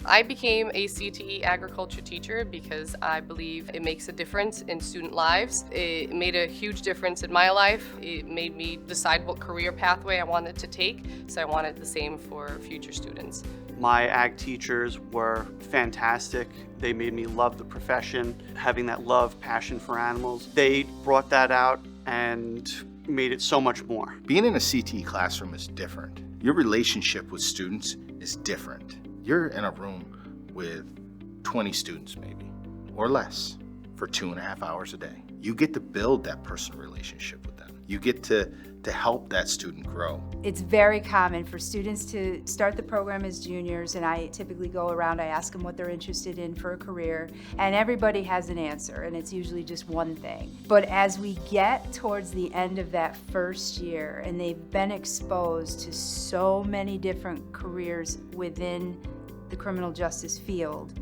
I became a CTE agriculture teacher because I believe it makes a difference in student lives. It made a huge difference in my life. It made me decide what career pathway I wanted to take, so I wanted the same for future students. My ag teachers were fantastic. They made me love the profession, having that love, passion for animals. They brought that out and made it so much more. Being in a CTE classroom is different. Your relationship with students is different. You're in a room with 20 students maybe, or less, for 2.5 hours a day. You get to build that personal relationship with them. You get to help that student grow. It's very common for students to start the program as juniors, and I typically go around, I ask them what they're interested in for a career, and everybody has an answer, and it's usually just one thing. But as we get towards the end of that first year, and they've been exposed to so many different careers within the criminal justice field,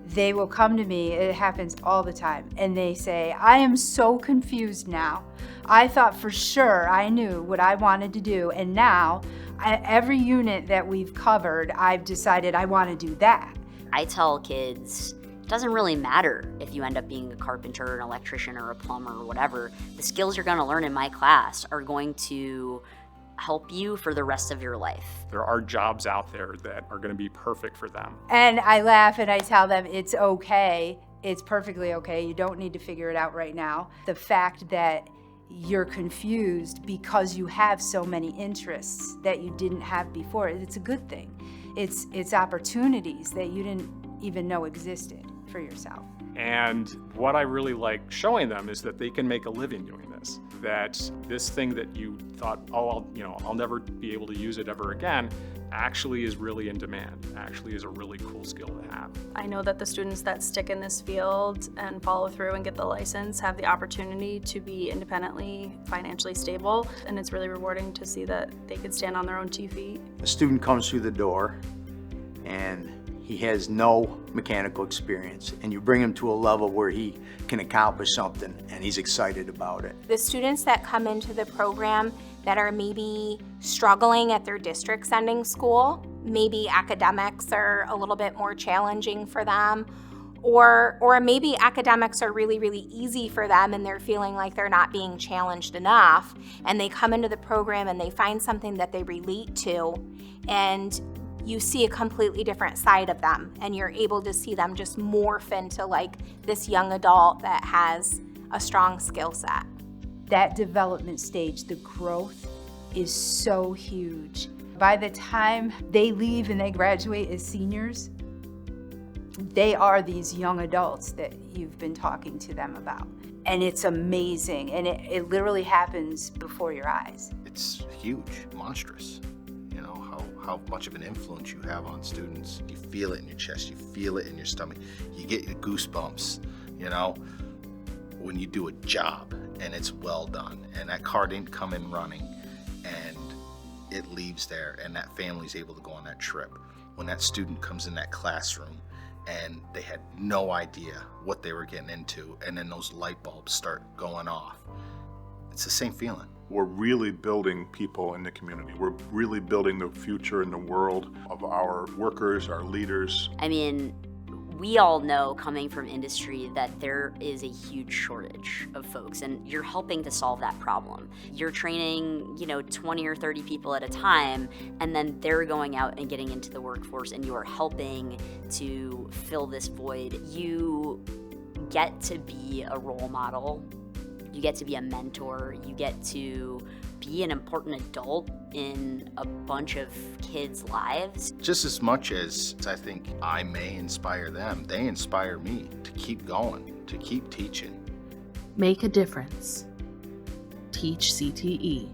they will come to me, it happens all the time, and they say, I am so confused now. I thought for sure I knew what I wanted to do, and now every unit that we've covered, I've decided I want to do that. I tell kids, it doesn't really matter if you end up being a carpenter, an electrician, or a plumber, or whatever. The skills you're going to learn in my class are going to help you for the rest of your life. There are jobs out there that are going to be perfect for them. And I laugh and I tell them it's okay, it's perfectly okay, you don't need to figure it out right now. The fact that you're confused because you have so many interests that you didn't have before, it's a good thing. It's opportunities that you didn't even know existed for yourself. And what I really like showing them is that they can make a living doing this. That this thing that you thought, oh, I'll never be able to use it ever again, actually is really in demand, actually is a really cool skill to have. I know that the students that stick in this field and follow through and get the license have the opportunity to be independently financially stable, and it's really rewarding to see that they could stand on their own 2 feet. A student comes through the door and he has no mechanical experience, and you bring him to a level where he can accomplish something and he's excited about it. The students that come into the program that are maybe struggling at their district sending school, maybe academics are a little bit more challenging for them, or maybe academics are really, really easy for them and they're feeling like they're not being challenged enough, and they come into the program and they find something that they relate to, and you see a completely different side of them, and you're able to see them just morph into like this young adult that has a strong skill set. That development stage, the growth is so huge. By the time they leave and they graduate as seniors, they are these young adults that you've been talking to them about. And it's amazing, and it literally happens before your eyes. It's huge, monstrous. You know, how much of an influence you have on students. You feel it in your chest, you feel it in your stomach, you get your goosebumps, you know, when you do a job and it's well done, and that car didn't come in running and it leaves there, and that family's able to go on that trip. When that student comes in that classroom and they had no idea what they were getting into, and then those light bulbs start going off, it's the same feeling. We're really building people in the community. We're really building the future and the world of our workers, our leaders. I mean, we all know coming from industry that there is a huge shortage of folks, and you're helping to solve that problem. You're training, 20 or 30 people at a time, and then they're going out and getting into the workforce, and you are helping to fill this void. You get to be a role model. You get to be a mentor, you get to be an important adult in a bunch of kids' lives. Just as much as I think I may inspire them, they inspire me to keep going, to keep teaching. Make a difference. Teach CTE.